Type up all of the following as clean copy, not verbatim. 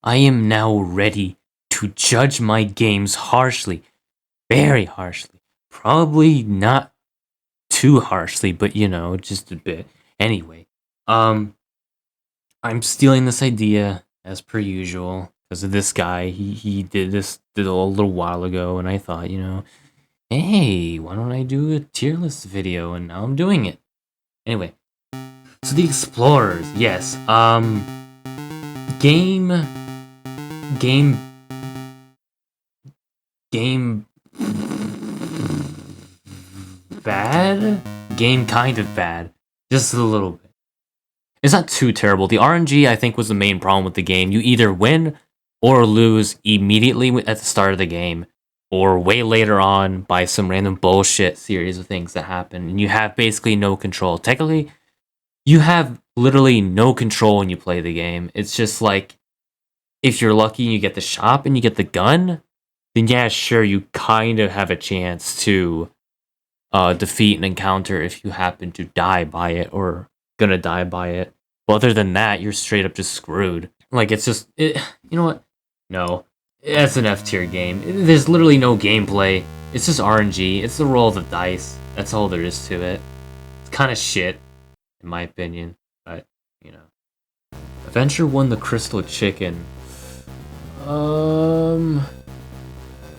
I am now ready to judge my games harshly. Very harshly. Probably not too harshly, but just a bit. Anyway, um, I'm stealing this idea as per usual because of this guy. He did a little while ago, and I thought, hey, why don't I do a tier list video? And now I'm doing it. Anyway, so the Explorers, yes. Game, game, game. Bad? Game kind of bad. Just a little bit. It's not too terrible. The RNG, I think, was the main problem with the game. You either win or lose immediately at the start of the game, or way later on by some random bullshit series of things that happen, and you have basically no control. Technically, you have literally no control when you play the game. It's just like, if you're lucky and you get the shop and you get the gun, then yeah, sure, you kind of have a chance to defeat an encounter if you happen to die by it or gonna die by it. But other than that, you're straight up just screwed. Like, it's just, you know what? No, it's an F tier game. There's literally no gameplay. It's just RNG. It's the roll of the dice. That's all there is to it. It's kind of shit, in my opinion. But Adventure won the Crystal Chicken. That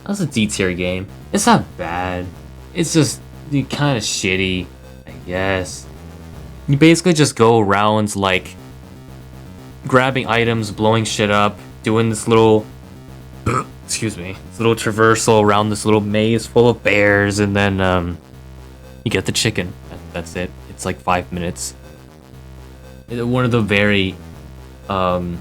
was a D tier game. It's not bad. It's just kind of shitty, I guess. You basically just go around, like, grabbing items, blowing shit up, doing this little, excuse me, this little traversal around this little maze full of bears, and then, you get the chicken. That's it. It's like 5 minutes. One of the very, it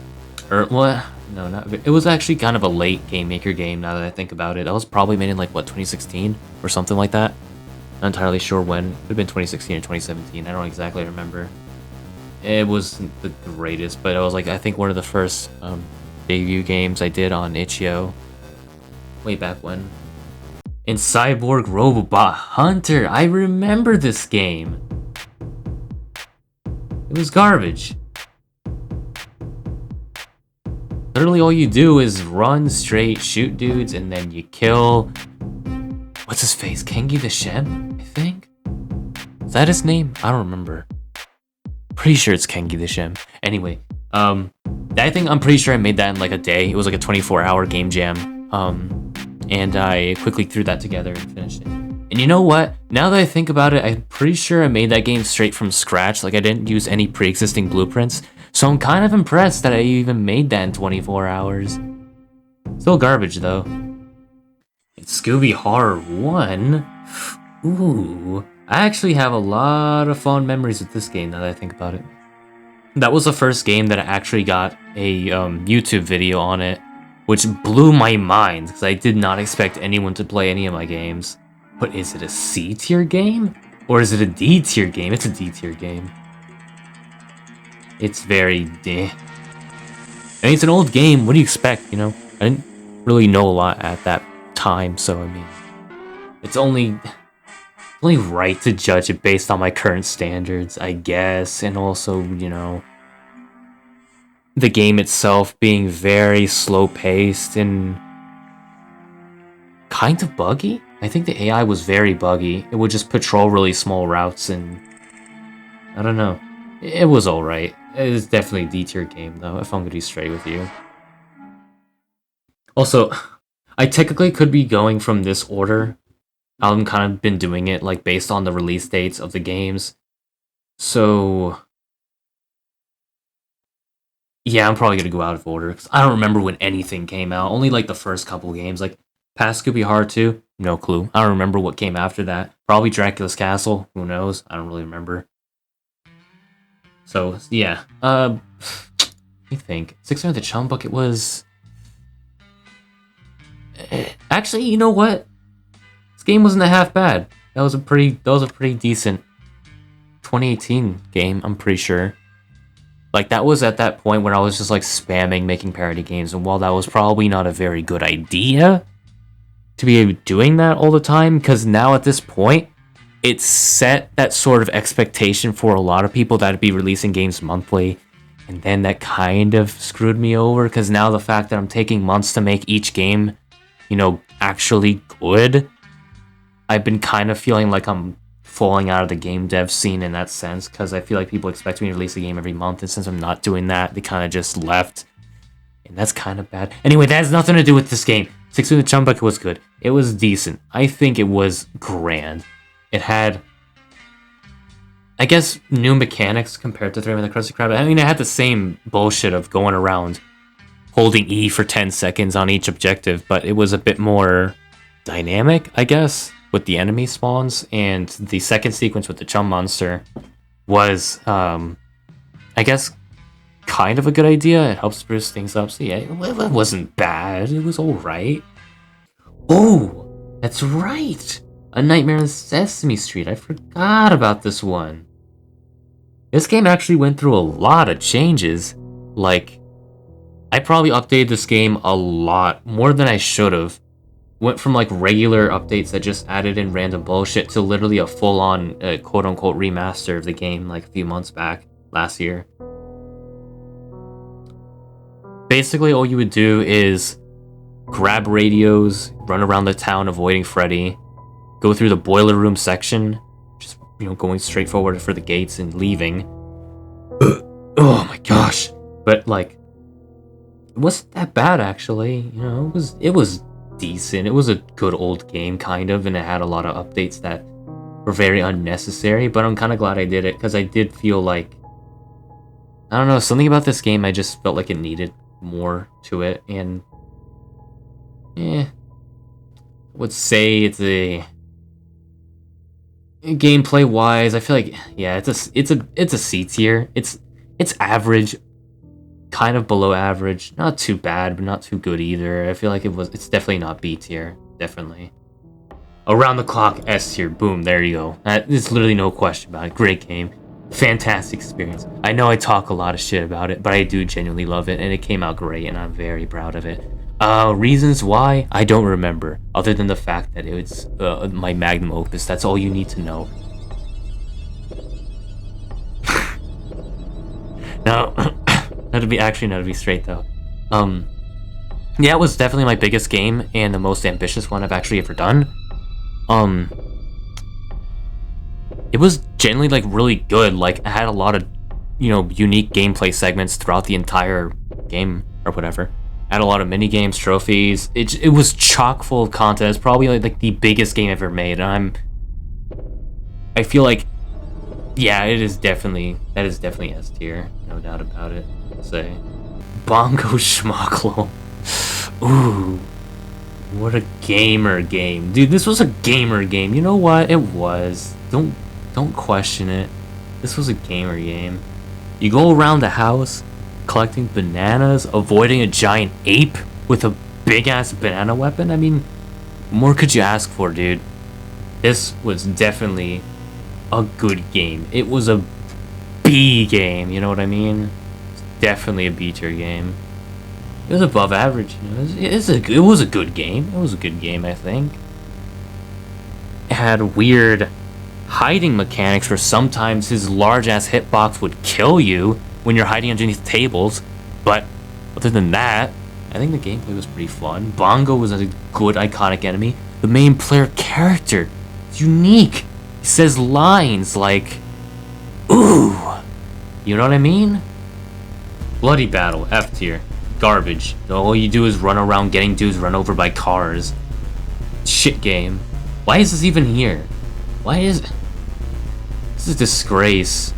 was actually kind of a late Game Maker game, now that I think about it. That was probably made in, like, what, 2016? Or something like that? Not entirely sure when. It could have been 2016 or 2017. I don't exactly remember. It wasn't the greatest, but it was, like, I think one of the first debut games I did on itch.io. Way back when. And Cyborg Robot Hunter! I remember this game! It was garbage. Literally all you do is run straight, shoot dudes, and then you kill... What's his face? Kengi the Shem, I think? Is that his name? I don't remember. Pretty sure it's Kengi the Shem. Anyway, I'm pretty sure I made that in like a day. It was like a 24-hour game jam. And I quickly threw that together and finished it. And you know what? Now that I think about it, I'm pretty sure I made that game straight from scratch. Like, I didn't use any pre-existing blueprints. So I'm kind of impressed that I even made that in 24 hours. Still garbage, though. It's Scooby Horror 1? Ooh. I actually have a lot of fond memories with this game now that I think about it. That was the first game that I actually got a YouTube video on it, which blew my mind, because I did not expect anyone to play any of my games. But is it a C tier game? Or is it a D tier game? It's a D tier game. It's very I mean, it's an old game. What do you expect, I didn't really know a lot at that time, so I mean, it's only right to judge it based on my current standards, I guess, and also, the game itself being very slow-paced and kind of buggy. I think the AI was very buggy. It would just patrol really small routes, and I don't know. It was alright. It is definitely a D-tier game, though, if I'm gonna be straight with you. Also, I technically could be going from this order. I've kind of been doing it, like, based on the release dates of the games. So, yeah, I'm probably gonna go out of order, because I don't remember when anything came out. Only, like, the first couple games. Like, past Scooby Horror 2, no clue. I don't remember what came after that. Probably Dracula's Castle, who knows? I don't really remember. So, yeah. I think. 6 the Chum Bucket was... Actually, you know what? This game wasn't half bad. That was a pretty decent 2018 game, I'm pretty sure. Like, that was at that point when I was just, like, spamming making parody games, and while that was probably not a very good idea to be doing that all the time, because now at this point, it's set that sort of expectation for a lot of people that'd be releasing games monthly, And then that kind of screwed me over, because now the fact that I'm taking months to make each game, actually good, I've been kind of feeling like I'm falling out of the game dev scene in that sense, because I feel like people expect me to release a game every month, and since I'm not doing that, they kind of just left. And that's kind of bad. Anyway, that has nothing to do with this game. Six in the Chum Bucket was good. It was decent. I think it was grand. It had, I guess, new mechanics compared to Three with the Krusty Krab. I mean, it had the same bullshit of going around holding E for 10 seconds on each objective, but it was a bit more dynamic, I guess, with the enemy spawns. And the second sequence with the Chum Monster was, I guess, kind of a good idea. It helps spruce things up. So yeah, it wasn't bad. It was alright. Oh, that's right! A Nightmare on Sesame Street. I forgot about this one. This game actually went through a lot of changes. Like, I probably updated this game a lot, more than I should have. Went from like regular updates that just added in random bullshit to literally a full-on quote-unquote remaster of the game like a few months back, last year. Basically, all you would do is grab radios, run around the town avoiding Freddy, go through the boiler room section, just, going straight forward for the gates and leaving. Oh my gosh. But, like, it wasn't that bad, actually. It was decent. It was a good old game, kind of, and it had a lot of updates that were very unnecessary, but I'm kind of glad I did it, because I did feel like, I don't know, something about this game I just felt like it needed more to it, and I would say it's a gameplay wise, I feel like, yeah, it's a C tier. It's average, kind of below average, not too bad, but not too good either. I feel like it's definitely not B tier, definitely. Around the Clock S tier, boom, there you go. There's literally no question about it. Great game. Fantastic experience. I know I talk a lot of shit about it, but I do genuinely love it, and it came out great, and I'm very proud of it. Reasons why? I don't remember, other than the fact that it's my magnum opus. That's all you need to know. Now, to be straight though. Yeah, it was definitely my biggest game, and the most ambitious one I've actually ever done. It was generally, like, really good. Like, I had a lot of, unique gameplay segments throughout the entire game, or whatever. I had a lot of mini-games, trophies. It was chock full of content. It's probably, like the biggest game I've ever made, and I feel like, yeah, that is definitely S tier. No doubt about it, I'd say. Bongo Schmocklo. Ooh. What a gamer game. Dude, this was a gamer game. You know what? It was. Don't question it. This was a gamer game. You go around the house collecting bananas, avoiding a giant ape with a big-ass banana weapon. I mean, more could you ask for, dude? This was definitely a good game. It was a B game, you know what I mean? It's definitely a B tier game. It was above average. It was a good game. It was a good game, I think. It had weird hiding mechanics where sometimes his large-ass hitbox would kill you when you're hiding underneath tables, but other than that, I think the gameplay was pretty fun. Bongo was a good iconic enemy. The main player character is unique. He says lines like, ooh, you know what I mean? Bloody Battle, F tier. Garbage. All you do is run around getting dudes run over by cars. Shit game. Why is this even here? Why is... This is a disgrace.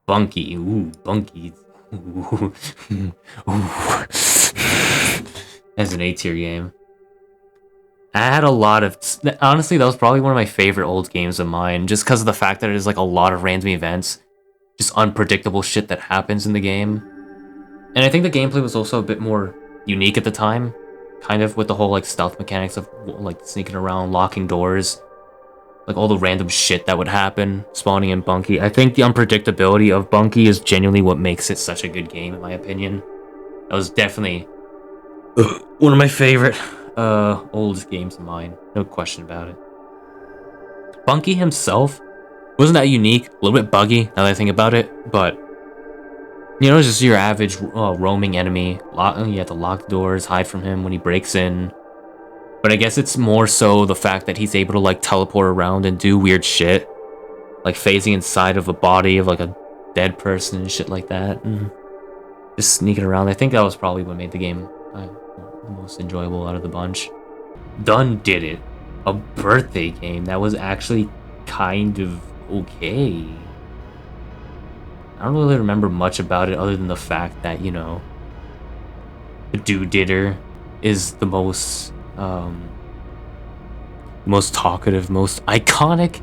Bunky. Ooh, Bunky. Ooh. Ooh. That's an A tier game. I had a lot of... Honestly, that was probably one of my favorite old games of mine, just because of the fact that it is like a lot of random events. Just unpredictable shit that happens in the game. And I think the gameplay was also a bit more unique at the time. Kind of with the whole like stealth mechanics of like sneaking around, locking doors. Like all the random shit that would happen spawning in Bunky. I think the unpredictability of Bunky is genuinely what makes it such a good game, in my opinion. That was definitely one of my favorite old games of mine. No question about it. Bunky himself wasn't that unique. A little bit buggy now that I think about it, but You know, just your average roaming enemy. You have to lock doors, hide from him when he breaks in. But I guess it's more so the fact that he's able to like teleport around and do weird shit. Like phasing inside of a body of like a dead person and shit like that. And just sneaking around. I think that was probably what made the game the most enjoyable out of the bunch. Done did it. A birthday game that was actually kind of okay. I don't really remember much about it other than the fact that, you know, the do-ditter is the most talkative, most iconic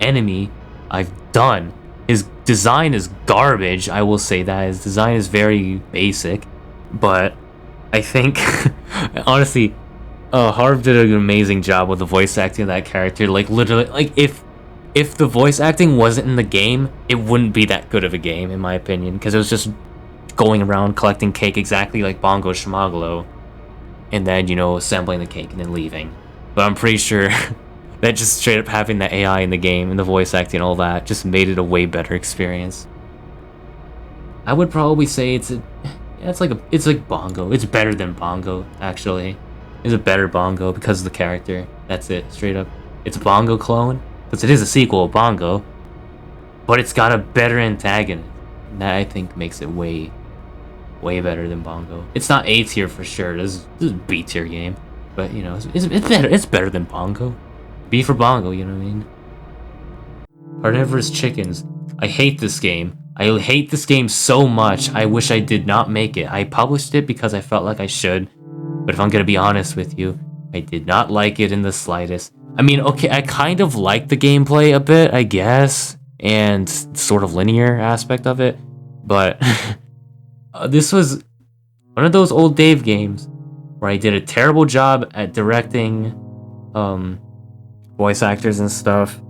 enemy I've done. His design is garbage, I will say that. His design is very basic, but I think, honestly, Harv did an amazing job with the voice acting of that character. Like, literally, like, if the voice acting wasn't in the game, it wouldn't be that good of a game, in my opinion, because it was just going around collecting cake exactly like Bongo Shmagalo, and then, you know, assembling the cake and then leaving. But I'm pretty sure that just straight up having the AI in the game and the voice acting and all that just made it a way better experience. I would probably say it's like Bongo. It's better than Bongo, actually. It's a better Bongo because of the character. That's it, straight up. It's a Bongo clone, because it is a sequel of Bongo, but it's got a better antagonist. And that, I think, makes it way better than Bongo. It's not A tier for sure. This is a B tier game, but you know, it's better. It's better than Bongo. B for Bongo, you know what I mean? Carnivorous Chickens. I hate this game. I hate this game so much. I wish I did not make it. I published it because I felt like I should, but if I'm gonna be honest with you, I did not like it in the slightest. I mean, okay, I kind of like the gameplay a bit, I guess, and sort of linear aspect of it, but this was one of those old Dave games where I did a terrible job at directing voice actors and stuff,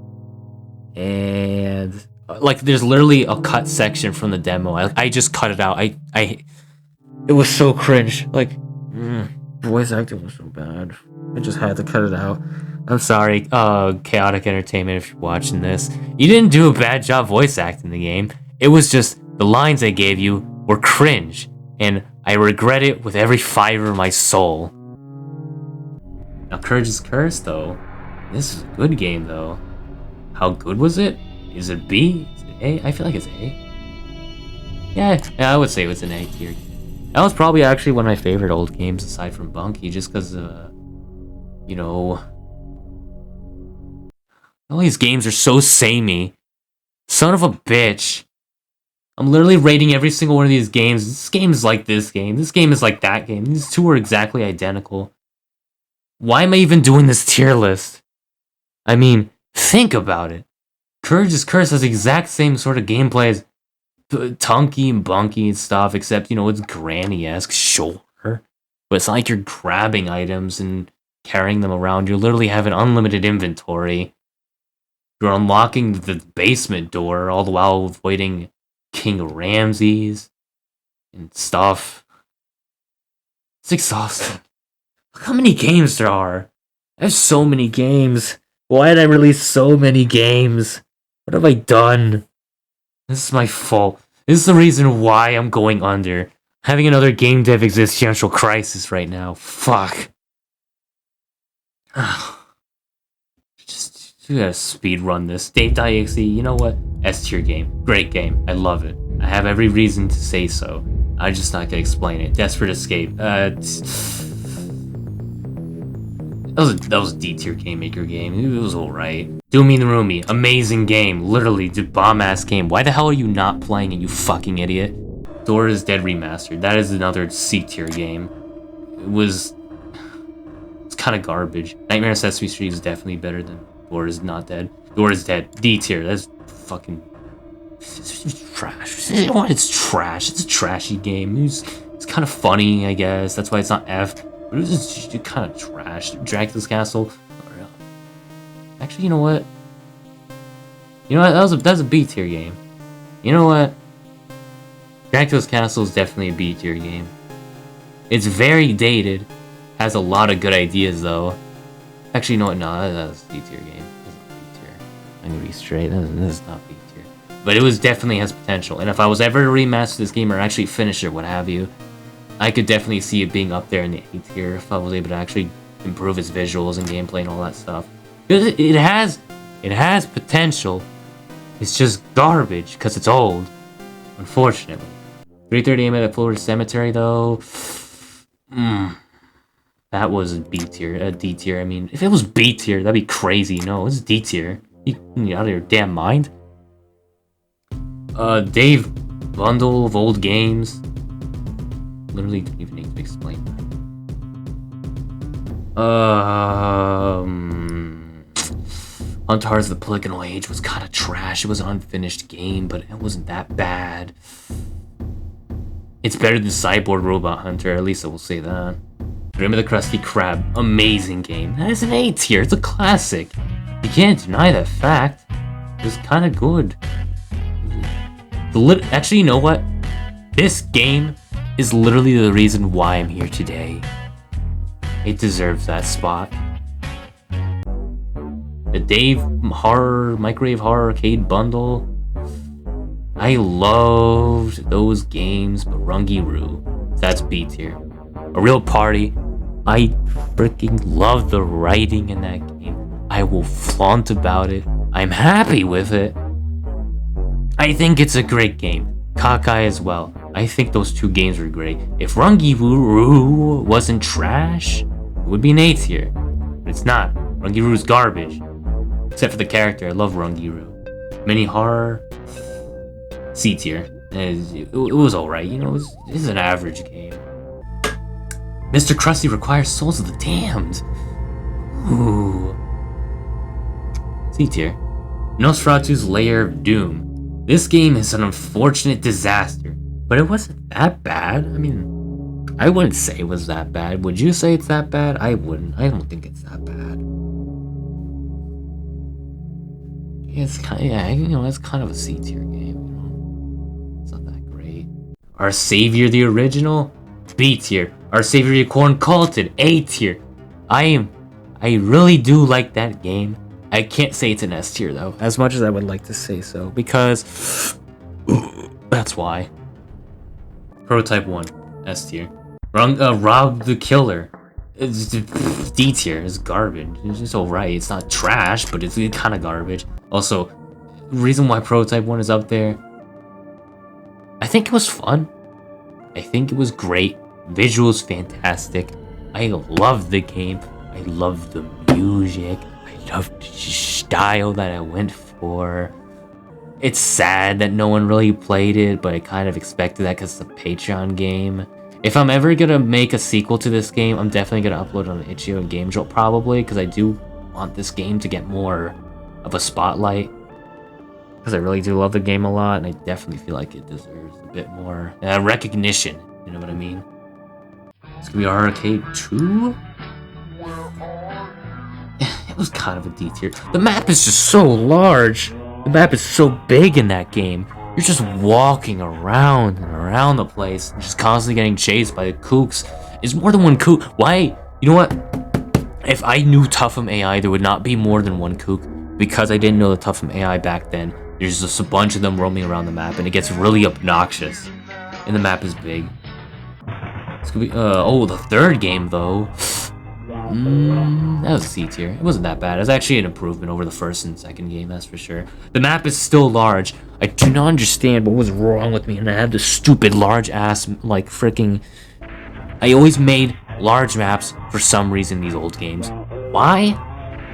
and like there's literally a cut section from the demo. I just cut it out. It was so cringe. Like, voice acting was so bad. I just had to cut it out. I'm sorry, Chaotic Entertainment, if you're watching this. You didn't do a bad job voice acting the game. It was just the lines I gave you were cringe, and I regret it with every fiber of my soul. Now, Courage's Curse, though. This is a good game, though. How good was it? Is it B? Is it A? I feel like it's A. Yeah, I would say it was an A tier. That was probably actually one of my favorite old games aside from Bunky, just because, you know, all these games are so samey. Son of a bitch. I'm literally rating every single one of these games. This game is like this game. This game is like that game. These two are exactly identical. Why am I even doing this tier list? I mean, think about it. Courage's Curse has the exact same sort of gameplay as Tunky and Bunky and stuff, except, you know, it's granny-esque, sure. But it's not like you're grabbing items and carrying them around. You literally have an unlimited inventory. You're unlocking the basement door all the while avoiding King Ramses and stuff. It's exhausting. Look how many games there are. I have so many games. Why did I release so many games? What have I done? This is my fault. This is the reason why I'm going under. Having another game dev existential crisis right now. Fuck. Just gotta speed run this. Dave.exe, you know what? S tier game. Great game. I love it. I have every reason to say so. I'm just not gonna explain it. Desperate Escape. That was a D tier game maker game. It was alright. Doomy and Roomy, amazing game. Literally, bomb ass game. Why the hell are you not playing it, you fucking idiot? Dora is Dead Remastered. That is another C tier game. It's kind of garbage. Nightmare on Sesame Street is definitely better than Dora is Not Dead. Dora is Dead. D tier. That's fucking. It's trash. It's trash. It's a trashy game. It's kind of funny, I guess. That's why it's not F. But it was just kind of trash. Dracula's Castle. Actually, you know what? That's a B tier game. You know what? Dracula's Castle is definitely a B tier game. It's very dated. Has a lot of good ideas though. Actually, you know what? No, that's a B tier game. That's not B tier. I'm gonna be straight. This is not B tier. But it was definitely has potential. And if I was ever to remaster this game or actually finish it, what have you, I could definitely see it being up there in the A tier if I was able to actually improve its visuals and gameplay and all that stuff. It has potential. It's just garbage because it's old, unfortunately. 3:30 a.m. at Florida Cemetery, though. That was B tier, D tier. I mean, if it was B tier, that'd be crazy. No, it's D tier. You out of your damn mind? Dave bundle of old games. Literally didn't even need to explain that. Untars the Polygonal Age was kind of trash. It was an unfinished game, but it wasn't that bad. It's better than Cyborg Robot Hunter, at least I will say that. Dream of the Krusty Krab, amazing game. That is an A tier, it's a classic. You can't deny that fact. It was kind of good. Actually, you know what? This game is literally the reason why I'm here today. It deserves that spot. The Dave Microwave Horror Arcade Bundle. I loved those games, but Rungy-Roo, that's B tier. A Real Party. I freaking love the writing in that game. I will flaunt about it. I'm happy with it. I think it's a great game. Cockeye as well. I think those two games were great. If Rungy-Roo wasn't trash, it would be an A tier. But it's not. Rungy-Roo's garbage. Except for the character. I love Rungy-Roo. Mini Horror, C tier. It was alright. You know, it's an average game. Mr. Krusty Requires Souls of the Damned. Ooh. C tier. Nosferatu's Lair of Doom. This game is an unfortunate disaster, but it wasn't that bad. I mean, I wouldn't say it was that bad. Would you say it's that bad? I wouldn't. I don't think it's that bad. It's kind of, yeah, you know, it's kind of a C tier game. You know, it's not that great. Our Savior the Original, B tier. Our Savior the Corn Culted, A tier. I really do like that game. I can't say it's an S tier though, as much as I would like to say so, because that's why. Prototype 1, S tier. Rob the Killer, it's D tier. It's garbage. It's just alright. It's not trash, but it's kind of garbage. Also, reason why Prototype 1 is up there, I think it was fun. I think it was great. Visuals fantastic. I loved the game. I loved the music. I loved the style that I went for. It's sad that no one really played it, but I kind of expected that because it's a Patreon game. If I'm ever gonna make a sequel to this game, I'm definitely gonna upload on Itch.io and Game Jolt probably, because I do want this game to get more of a spotlight. Because I really do love the game a lot, and I definitely feel like it deserves a bit more recognition. You know what I mean? It's gonna be Arcade 2? It was kind of a D tier. The map is just so large. The map is so big in that game. You're just walking around and around the place, just constantly getting chased by the kooks. It's more than one kook. Why? You know what? If I knew Toughum AI, there would not be more than one kook. Because I didn't know the Toughum AI back then, there's just a bunch of them roaming around the map, and it gets really obnoxious. And the map is big. It's gonna be, oh, the third game, though. That was C tier. It wasn't that bad. It was actually an improvement over the first and second game, that's for sure. The map is still large. I do not understand what was wrong with me, and I had this stupid large ass, like, freaking... I always made large maps for some reason in these old games. Why?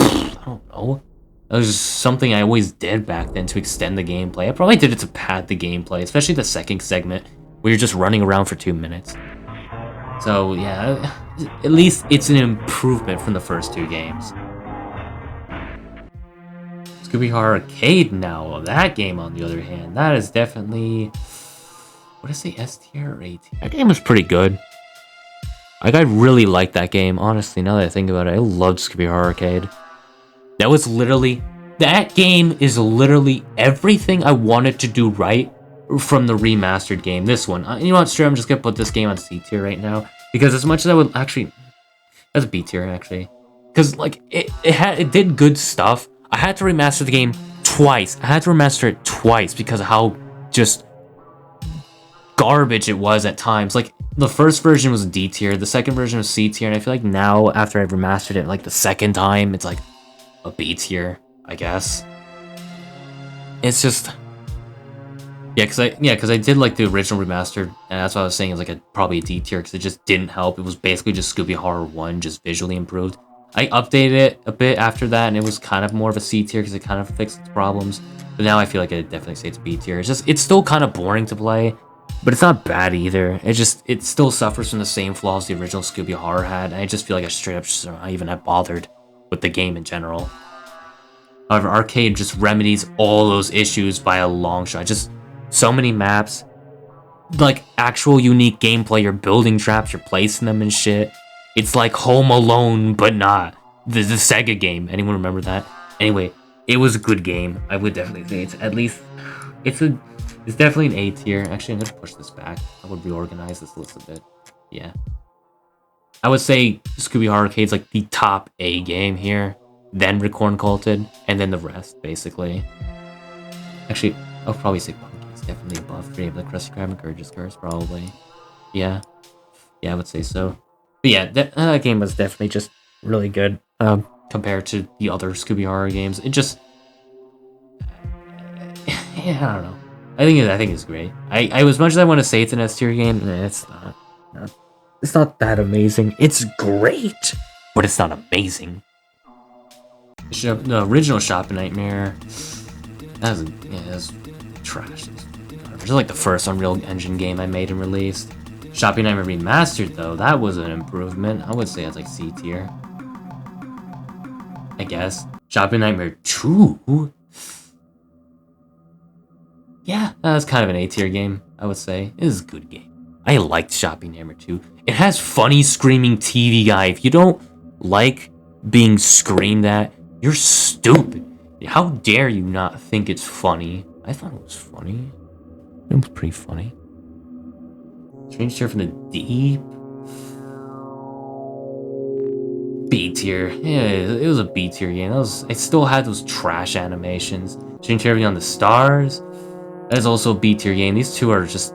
I don't know. That was just something I always did back then to extend the gameplay. I probably did it to pad the gameplay, especially the second segment, where you're just running around for 2 minutes. So, yeah, at least it's an improvement from the first two games. Scooby Horror Arcade now. That game, on the other hand, that is definitely... What is the S tier or A tier? That game was pretty good. Like, I really liked that game, honestly, now that I think about it. I loved Scooby Horror Arcade. That was literally... That game is literally everything I wanted to do right from the remastered game. This one. You know what, sure, I'm just gonna put this game on C tier right now. Because as much as I would actually... That's B tier, actually. Because, like, it did good stuff. I had to remaster the game twice. I had to remaster it twice because of how just garbage it was at times. Like, the first version was D tier, the second version was C tier, and I feel like now, after I've remastered it, like, the second time, it's like a B tier, I guess. It's just... Yeah, because I did like the original remastered, and that's what I was saying, is like probably a D tier, because it just didn't help. It was basically just Scooby Horror 1, just visually improved. I updated it a bit after that, and it was kind of more of a C tier, because it kind of fixed its problems. But now I feel like I'd definitely say it's B tier. It's still kind of boring to play, but it's not bad either. It still suffers from the same flaws the original Scooby Horror had, and I just feel like I straight up just not even have bothered with the game in general. However, Arcade just remedies all those issues by a long shot. Just so many maps, like actual unique gameplay. You're building traps, you're placing them and shit. It's like Home Alone, but not. The Sega game. Anyone remember that? Anyway, it was a good game. I would definitely say it's at least... It's definitely an A tier. Actually, I'm going to push this back. I would reorganize this list a bit. Yeah. I would say Scooby Horror Arcade's like the top A game here. Then Recorn Culted, and then the rest, basically. Actually, I'll probably say Punky's definitely above 3 of the Krusty Krab and Courageous Curse, probably. Yeah. Yeah, I would say so. But yeah, that game was definitely just really good compared to the other Scooby Horror games. It just... Yeah, I don't know. I think it's great. As much as I want to say it's an S tier game, it's not. It's not that amazing. It's great, but it's not amazing. The original Shopping Nightmare, that was trash. It was like the first Unreal Engine game I made and released. Shopping Nightmare Remastered, though, that was an improvement. I would say it's like C tier, I guess. Shopping Nightmare 2? Yeah, that's kind of an A tier game, I would say. It is a good game. I liked Shopping Nightmare 2. It has funny screaming TV guy. If you don't like being screamed at, you're stupid. How dare you not think it's funny? I thought it was funny. It was pretty funny. Strange Terror from the Deep? B tier. Yeah, it was a B tier game. It still had those trash animations. Strange Terror Beyond the Stars? That is also a B tier game. These two are just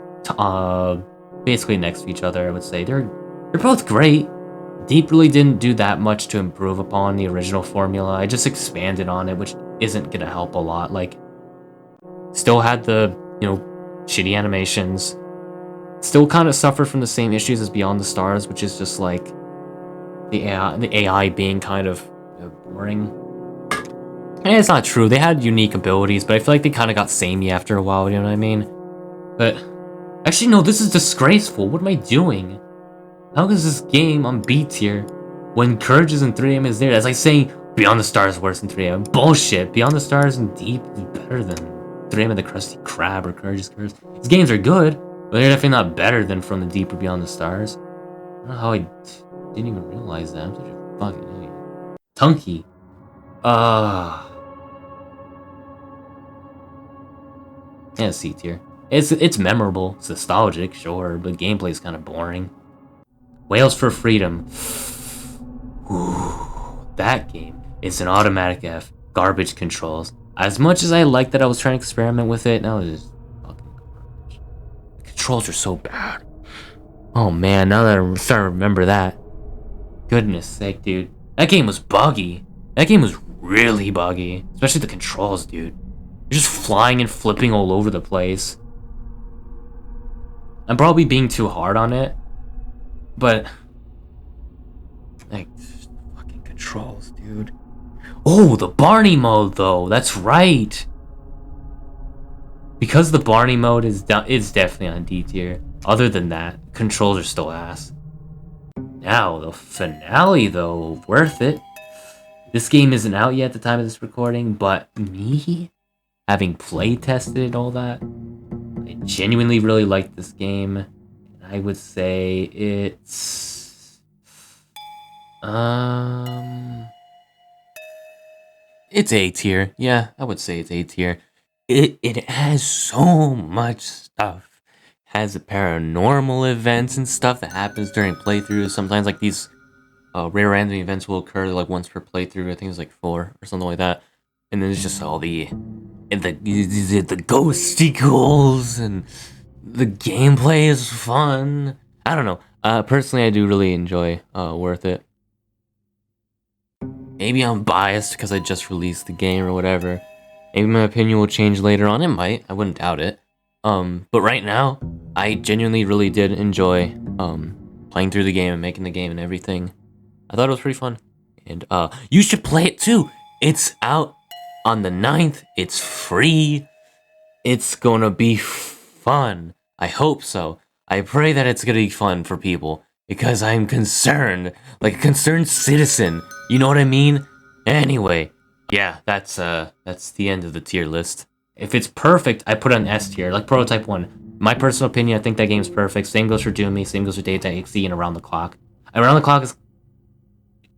basically next to each other, I would say. They're both great. Deep really didn't do that much to improve upon the original formula. I just expanded on it, which isn't gonna help a lot. Like, still had the, shitty animations. Still kind of suffered from the same issues as Beyond the Stars, which is just like the AI being kind of boring. And it's not true. They had unique abilities, but I feel like they kind of got samey after a while, you know what I mean? But actually, no, this is disgraceful. What am I doing? How is this game on B tier when Courageous and 3AM is there? That's like saying Beyond the Stars is worse than 3AM. Bullshit. Beyond the Stars and Deep is better than 3AM and the Krusty Krab or Courageous Curse. These games are good, but they're definitely not better than From the Deep or Beyond the Stars. I don't know how I didn't even realize that. I'm such a fucking idiot. Tunky. Yeah, C tier. It's memorable. It's nostalgic, sure, but gameplay is kind of boring. Whales for Freedom. Ooh, that game is an automatic F. Garbage controls. As much as I like that I was trying to experiment with it, now it's just fucking garbage. The controls are so bad. Oh man, now that I'm starting to remember that. Goodness sake, dude. That game was buggy. That game was really buggy. Especially the controls, dude. You're just flying and flipping all over the place. I'm probably being too hard on it. But, like, fucking controls, dude. Oh, the Barney mode, though. That's right. Because the Barney mode is definitely on D tier. Other than that, controls are still ass. Now, the finale, though, worth it. This game isn't out yet at the time of this recording, but me, having play tested and all that, I genuinely really liked this game. I would say it's A tier. Yeah, I would say it's A tier. It has so much stuff. It has the paranormal events and stuff that happens during playthroughs. Sometimes like these rare random events will occur like once per playthrough. I think it's like 4 or something like that. And then there's just all the and the ghost sequels, and the gameplay is fun. I don't know. Personally, I do really enjoy Worth It. Maybe I'm biased because I just released the game or whatever. Maybe my opinion will change later on. It might. I wouldn't doubt it. But right now, I genuinely really did enjoy playing through the game and making the game and everything. I thought it was pretty fun. And you should play it too. It's out on the 9th. It's free. It's gonna be fun. I hope so. I pray that it's gonna be fun for people because I'm concerned, like a concerned citizen. You know what I mean? Anyway, yeah, that's the end of the tier list. If it's perfect, I put it on S tier, like Prototype 1. My personal opinion, I think that game's perfect. Same goes for Doomy, same goes for Data.exe and Around the Clock. Around the Clock is...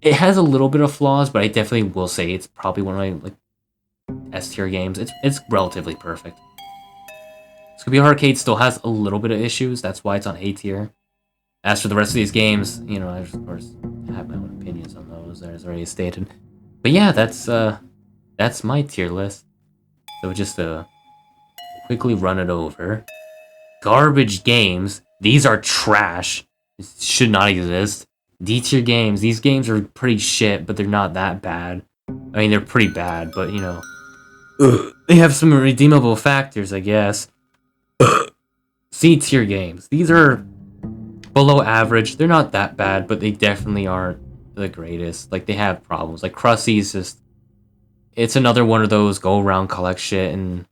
It has a little bit of flaws, but I definitely will say it's probably one of my like S tier games. It's relatively perfect. Scooby Arcade still has a little bit of issues, that's why it's on A tier. As for the rest of these games, you know, I of course have my own opinions on those, as already stated. But yeah, that's my tier list. So just to quickly run it over. Garbage games. These are trash. This should not exist. D tier games. These games are pretty shit, but they're not that bad. I mean, they're pretty bad, but you know, they have some redeemable factors, I guess. C tier games. These are below average. They're not that bad, but they definitely aren't the greatest. Like, they have problems. Like, Krusty's just... It's another one of those go-around collect shit, and...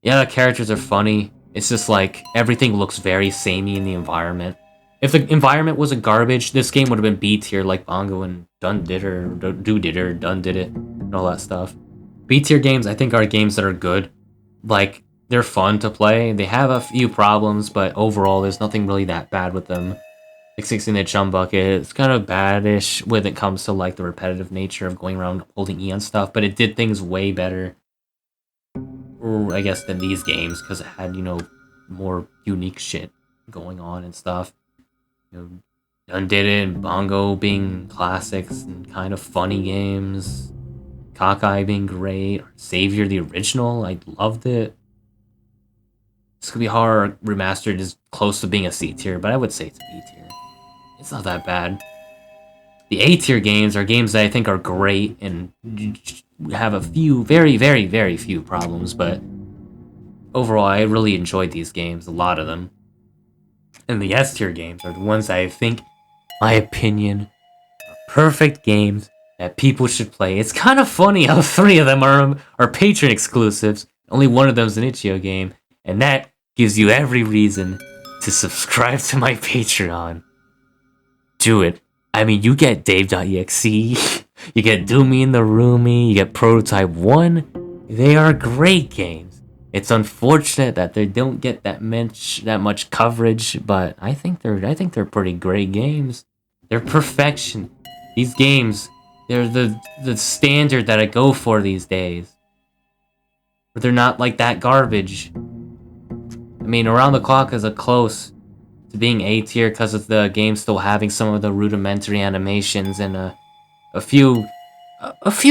Yeah, the characters are funny. It's just like, everything looks very samey in the environment. If the environment was a garbage, this game would have been B tier, like Bongo and Dun did it, or Do did it, or Dun did it, and all that stuff. B tier games, I think, are games that are good. Like, they're fun to play. They have a few problems, but overall, there's nothing really that bad with them. Like 16-Inch Chum Bucket, it's kind of bad-ish when it comes to like the repetitive nature of going around holding E on stuff, but it did things way better, or I guess, than these games, because it had, you know, more unique shit going on and stuff. You know, Dun Did It and Bongo being classics and kind of funny games. Cockeye being great. Savior the original, I loved it. Scooby Horror Remastered is close to being a C tier, but I would say it's a B tier. It's not that bad. The A tier games are games that I think are great and have a few, very, very, very few problems, but overall, I really enjoyed these games, a lot of them. And the S tier games are the ones that I think, my opinion, are perfect games that people should play. It's kind of funny how 3 of them are Patreon exclusives. Only one of them is an itch.io game. And that gives you every reason to subscribe to my Patreon. Do it. I mean, you get Dave.exe, you get Doomy and the Roomie, you get Prototype 1. They are great games. It's unfortunate that they don't get that much coverage, but I think they're pretty great games. They're perfection. These games, they're the standard that I go for these days. But they're not like that garbage. I mean, Around the Clock is a close to being A tier because of the game still having some of the rudimentary animations and a few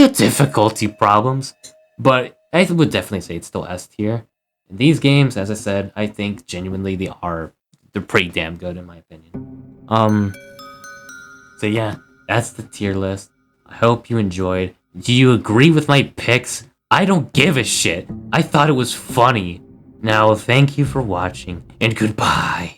difficulty problems. But I would definitely say it's still S tier. And these games, as I said, I think genuinely they're pretty damn good in my opinion. So yeah, that's the tier list. I hope you enjoyed. Do you agree with my picks? I don't give a shit. I thought it was funny. Now, thank you for watching, and goodbye.